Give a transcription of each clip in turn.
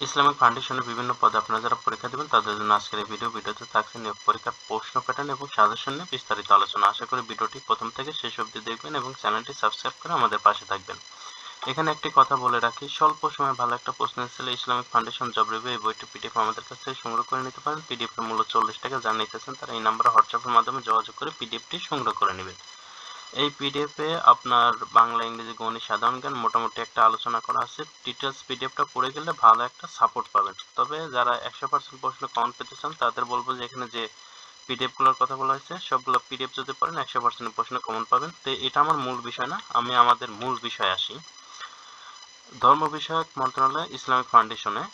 Islamic ফাউন্ডেশনের বিভিন্ন পদে আপনারা যারা পরীক্ষা দেবেন তাদের জন্য আজকের এই ভিডিওতে থাকছে নিয়োগ পরীক্ষার প্রশ্ন প্যাটার্ন এবং সাজেশন নিয়ে বিস্তারিত আলোচনা। আশা করি ভিডিওটি প্রথম থেকে শেষ অবধি দেখবেন এবং চ্যানেলটি সাবস্ক্রাইব করে আমাদের পাশে থাকবেন। এখানে একটি কথা বলে রাখি, স্বল্প সময়ে ভালো একটা প্রশ্ন এসেছিল ইসলামিক ফাউন্ডেশন জব রিভিউ এই বইটি পিডিএফ আমাদের কাছ থেকে সংগ্রহ করে নিতে পারেন। পিডিএফ এর মূল্য 40 টাকা। যারা নিতেছেন তারা এই নাম্বারে হোয়াটসঅ্যাপের মাধ্যমে যোগাযোগ করে পিডিএফটি সংগ্রহ করে নেবেন। এই পিডিএফে আপনার বাংলা, ইংরেজি, গণিত, সাধারণ জ্ঞান মোটামুটি একটা আলোচনা করা আছে। ডিটেলস পিডিএফটা পড়ে গেলে ভালো একটা সাপোর্ট পাবেন। তবে যারা 100% প্রশ্ন কমন পেতে চান তাদের বলবো যে এখানে যে পিডিএফগুলোর কথা বলা হয়েছে সবগুলো পিডিএফ যদি পড়েন 100% প্রশ্ন কমন পাবেন। তো এটা আমার মূল বিষয় না, আমি আমাদের মূল বিষয়ে আসি। ধর্ম বিষয়ক মন্ত্রণালয় ইসলামিক ফাউন্ডেশনে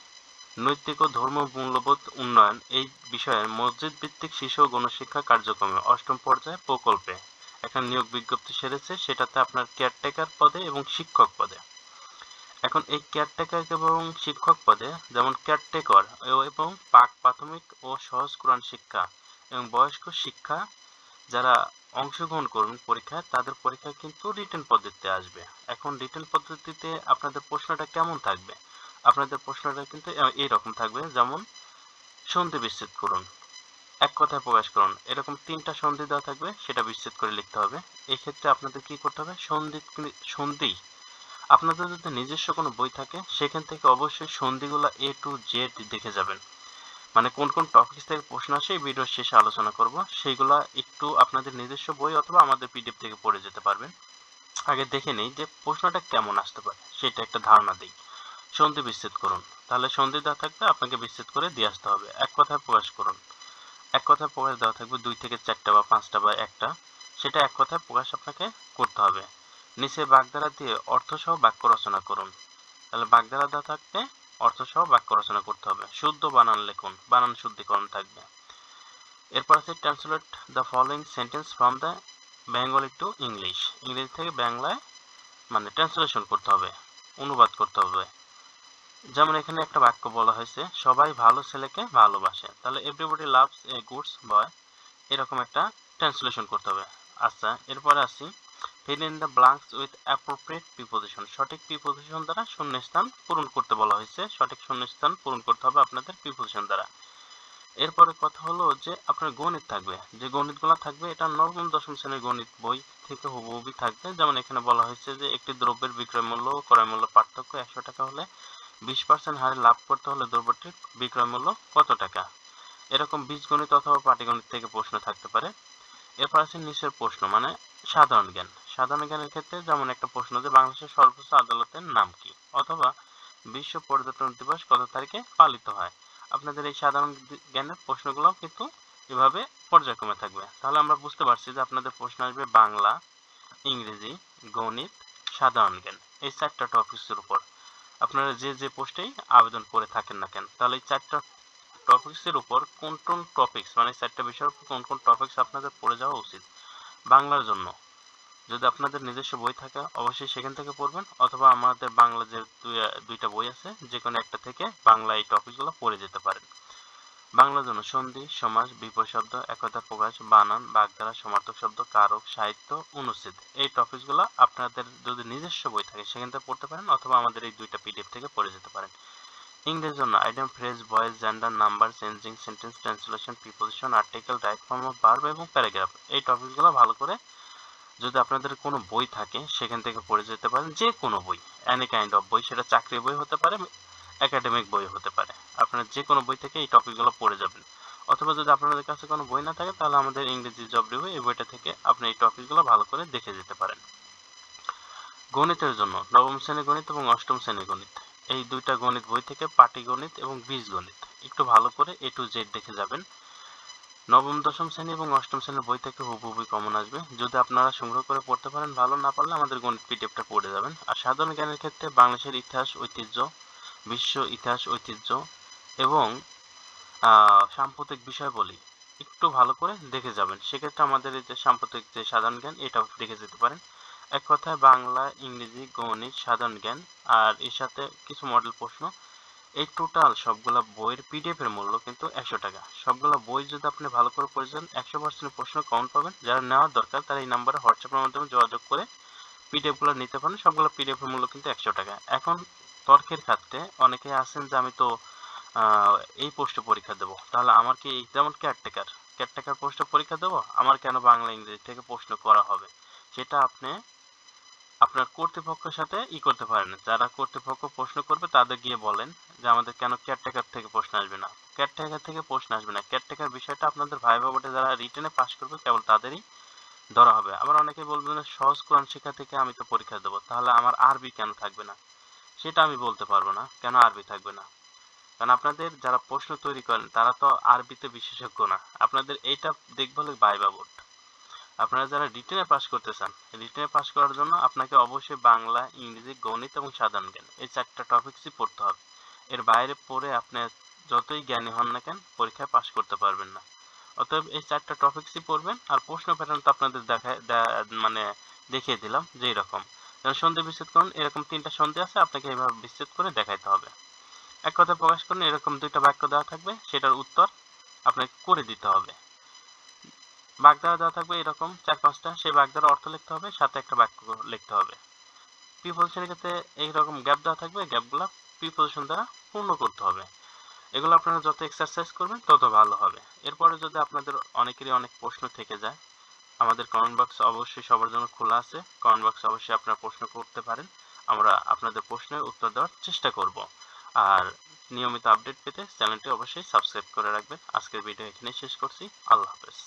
নৈতিক ও ধর্ম মূল্যবোধ উন্নয়ন এই বিষয়ের মসজিদ ভিত্তিক শিশু ও গণশিক্ষা কার্যক্রমে 8ম পর্যায়ে প্রকল্পে একটা নিয়োগ বিজ্ঞপ্তি সেরেছে। সেটাতে আপনার কেয়ারটেকার পদে এবং শিক্ষক পদে। এখন এই কেয়ারটেকার এবং শিক্ষক পদে যেমন কেয়ারটেকার এবং প্রাথমিক ও সহজ কোরআন শিক্ষা এবং বয়স্ক শিক্ষা যারা অংশগ্রহণ করবেন পরীক্ষায় তাদের পরীক্ষায় কিন্তু রিটেন পদ্ধতিতে আসবে। এখন রিটেন পদ্ধতিতে আপনাদের প্রশ্নটা কেমন থাকবে? আপনাদের প্রশ্নটা কিন্তু এইরকম থাকবে, যেমন সন্ধি বিচ্ছেদ করুন, এক কথায় প্রকাশ করুন, এরকম 3টা সন্ধি দেওয়া থাকবে, সেটা বিচ্ছেদ করে লিখতে হবে। এই ক্ষেত্রে আপনাদের কি করতে হবে? সন্ধি আপনাদের যদি নিজস্ব কোনো বই থাকে সেখান থেকে অবশ্যই সন্ধিগুলো A to Z দেখে যাবেন। মানে কোন কোন টপিকস থেকে প্রশ্ন আসে এই ভিডিওর শেষে আলোচনা করব, সেইগুলা একটু আপনাদের নিজস্ব বই অথবা আমাদের পিডিএফ থেকে পড়ে যেতে পারবেন। আগে দেখে নেই যে প্রশ্নটা কেমন আসতে পারে, সেটা একটা ধারণা দিই। সন্ধি বিচ্ছেদ করুন, তাহলে সন্ধি দেওয়া থাকবে, আপনাকে বিচ্ছেদ করে দিয়ে আসতে হবে। এক কথায় প্রকাশ করুন, এক কথায় প্রকাশ দেওয়া থাকবে 2 থেকে 4টা বা 5টা বা একটা, সেটা এক কথায় প্রকাশ আপনাকে করতে হবে। নিচে বাগধারা দিয়ে অর্থসহ বাক্য রচনা করুন, তাহলে বাগধারা দেওয়া থাকবে, অর্থসহ বাক্য রচনা করতে হবে। শুদ্ধ বানান লিখুন, বানান শুদ্ধিকরণ থাকবে। এরপর আছে translate the following sentence from the Bengali to English, ইংরেজি থেকে বাংলায় মানে ট্রান্সলেশন করতে হবে, অনুবাদ করতে হবে। যেমন এখানে একটা বাক্য বলা হয়েছে, সবাই ভালো ছেলেকে ভালোবাসে, তাহলে এভরিবডি লাভস এ গুডস বয়, এরকম একটা ট্রান্সলেশন করতে হবে। আচ্ছা, এরপরে আসি fill in the blanks with appropriate preposition, সঠিক প্রিপোজিশন দ্বারা শূন্যস্থান পূরণ করতে বলা হয়েছে। সঠিক শূন্যস্থান পূরণ করতে হবে আপনাদের প্রিপোজিশন দ্বারা। এরপরে কথা হলো যে আপনার গণিত থাকবে, যে গণিতগুলো থাকবে এটা নবম দশম শ্রেণীর গণিত বই থেকে হুবহুবই থাকবে। যেমন এখানে বলা হয়েছে যে একটি দ্রব্যের বিক্রয় মূল্য ও ক্রয় মূল্য পার্থক্য 100 টাকা হলে 20% হারে লাভ করতে হলে দ্রব্যটির বিক্রয় মূল্য কত টাকা। এরকম বীজগণিত অথবা পাটিগণিত থেকে প্রশ্ন থাকতে পারে। এরপর আছে নিচের প্রশ্ন, মানে সাধারণ জ্ঞান। সাধারণ জ্ঞানের ক্ষেত্রে যেমন একটা প্রশ্ন যে বাংলাদেশের সর্বোচ্চ আদালতের নাম কি, অথবা বিশ্ব পর্যটন দিবস কত তারিখে পালিত হয়। আপনাদের এই সাধারণ জ্ঞানের প্রশ্নগুলো কিন্তু এভাবে পর্যায়ক্রমে থাকবে। তাহলে আমরা বুঝতে পারছি যে আপনাদের প্রশ্ন আসবে বাংলা, ইংরেজি, গণিত, সাধারণ জ্ঞান, এই 4টা টপিকসের উপর আপনারা যে যে পোস্টেই আবেদন করে থাকেন না কেন। তাহলে এই 4টা টপিকসের উপর কোন কোন টপিকস, মানে 4টা বিষয়ের উপর কোন কোন টপিকস আপনাদের পড়ে যাওয়া উচিত। বাংলার জন্য যদি আপনাদের নিজস্ব বই থাকে অবশ্যই সেখান থেকে পড়বেন, অথবা আমাদের বাংলা যে দুইটা বই আছে যে কোনো একটা থেকে বাংলা এই টপিকগুলো পড়ে যেতে পারেন। বাংলার জন্য সন্ধি, সমাস, বিপরীত শব্দ, একতা প্রকাশ, বানান, বাগধারা, সমার্থক শব্দ, কারক, সাহিত্য, অনুচ্ছেদ, এই টপিকসগুলো আপনাদের যদি নিজস্ব বই থাকে সেখান থেকে পড়তে পারেন, অথবা আমাদের এই দুইটা পিডিএফ থেকে পড়ে যেতে পারেন। ইংরেজির জন্য item, phrase, voice, gender, number, changing, sentence, translation, preposition, article, right form of verb এবং প্যারাগ্রাফ, এই টপিকসগুলো ভালো করে যদি আপনাদের কোনো বই থাকে সেখান থেকে পড়ে যেতে পারেন। যে কোনো বই, এনি কাইন্ড অফ বই, সেটা চাকরি বই হতে পারে, একাডেমিক বই হতে পারে, আপনারা যে কোনো বই থেকে এই টপিকগুলো পড়ে যাবেন। অথবা যদি আপনাদের কাছে কোনো বই না থাকে তাহলে আমাদের ইংরেজি জব রিভিউ এই বইটা থেকে আপনি এই টপিকগুলো ভালো করে দেখে যেতে পারেন। গণিতের জন্য নবম শ্রেণীর গণিত এবং অষ্টম শ্রেণীর গণিত, এই দুইটা গণিত বই থেকে পাটিগণিত এবং বীজগণিত একটু ভালো করে A to Z দেখে যাবেন। নবম দশম শ্রেণী এবং অষ্টম শ্রেণীর বই থেকে হুবহুবই কমন আসবে। যদি আপনারা সংগ্রহ করে পড়তে পারেন ভালো, না পারলে আমাদের গণিত পিডিএফটা পড়ে যাবেন। আর সাধারণ জ্ঞানের ক্ষেত্রে বাংলাদেশের ইতিহাস ঐতিহ্য, বিশ্ব ইতিহাস ঐতিহ্য এবং সাম্প্রতিক বিষয়াবলী একটু ভালো করে দেখে যাবেন। সেক্ষেত্রে আমাদের এই যে সাম্প্রতিক যে সাধারণ জ্ঞান এটাও দেখে যেতে পারেন। এক কথায় বাংলা, ইংরেজি, গণিত, সাধারণ জ্ঞান আর এর সাথে কিছু মডেল প্রশ্ন, এই টোটাল সবগুলা বইয়ের পিডিএফ এর মূল্য কিন্তু 100 টাকা। সবগুলা বই যদি আপনি ভালো করে পড়ে যান 100% প্রশ্ন কমন পাবেন। যারা নেওয়ার দরকার তারা এই নাম্বারে হোয়াটসঅ্যাপের মাধ্যমে যোগাযোগ করে পিডিএফ গুলো নিতে পারেন। সবগুলো পিডিএফ এর মূল্য কিন্তু 100 টাকা। এখন তর্কের ক্ষেত্রে অনেকে আছেন যে আমি তো এই পোস্টে পরীক্ষা দেব, তাহলে আমার কি যেমন কেয়ারটেকার পোস্টে পরীক্ষা দেব, আমার কেন বাংলা ইংরেজি থেকে প্রশ্ন করা হবে? সেটা আপনি আপনার কর্তৃপক্ষের সাথে করতে পারেন। যারা কর্তৃপক্ষ প্রশ্ন করবে তাদের গিয়ে বলেন যে আমাদের কেন কেয়ারটেকার থেকে প্রশ্ন আসবে না। কেয়ারটেকার থেকে প্রশ্ন আসবে না, কেয়ারটেকার বিষয়টা আপনাদের ভাইভা বোর্ডে যারা রিটেনে পাস করবে কেবল তাদেরই ধরা হবে। আবার অনেকে বলবেন যে সহজ কোরআন শিক্ষা থেকে আমি তো পরীক্ষা দেবো, তাহলে আমার আরবি কেন থাকবে না? সেটা আমি বলতে পারবো না কেন আরবি থাকবে না। কারণ আপনাদের যারা প্রশ্ন তৈরি করেন তারা তো আরবিতে বিশেষজ্ঞ না। আপনাদের এইটা দেখবে হলো ভাইভা বোর্ড। আপনারা যারা রিটেনে পাস করতে চান, রিটেনে পাস করার জন্য আপনাকে অবশ্যই বাংলা, ইংরেজি, গণিত এবং সাধারণ জ্ঞান এই 4টা টপিকসই পড়তে হবে। এর বাইরে পড়ে আপনি যতই জ্ঞানী হন না কেন পরীক্ষায় পাস করতে পারবেন না। অতএব এই 4টা টপিকসই পড়বেন। আর প্রশ্ন প্যাটার্ন তো আপনাদের মানে দেখিয়ে দিলাম যে এরকম। যেমন সন্ধি বিচ্ছেদ করুন, এরকম 3টা সন্ধি আছে, আপনাকে এইভাবে বিচ্ছেদ করে দেখাইতে হবে। এক কথায় প্রকাশ করুন, এরকম 2টা বাক্য দেওয়া থাকবে, সেটার উত্তর আপনাকে করে দিতে হবে। বাগধারা দেওয়া থাকবে এরকম 4-5টা, সেই বাগধারার অর্থ লিখতে হবে, সাথে একটা বাক্য লিখতে হবে। প্রিপোজিশনের ক্ষেত্রে এইরকম গ্যাপ দেওয়া থাকবে, গ্যাপগুলো প্রিপোজিশন দ্বারা পূর্ণ করতে হবে। এগুলো আপনারা যত এক্সারসাইজ করবেন তত ভালো হবে। এরপরে যদি আপনাদের অনেকেরই অনেক প্রশ্ন থেকে যায়, আমাদের কমেন্ট বক্স অবশ্যই সবার জন্য খোলা আছে। কমেন্ট বক্সে অবশ্যই আপনারা প্রশ্ন করতে পারেন, আমরা আপনাদের প্রশ্নের উত্তর দেওয়ার চেষ্টা করব। আর নিয়মিত আপডেট পেতে চ্যানেলটি অবশ্যই সাবস্ক্রাইব করে রাখবেন। আজকের ভিডিও এখানেই শেষ করছি। আল্লাহ হাফেজ।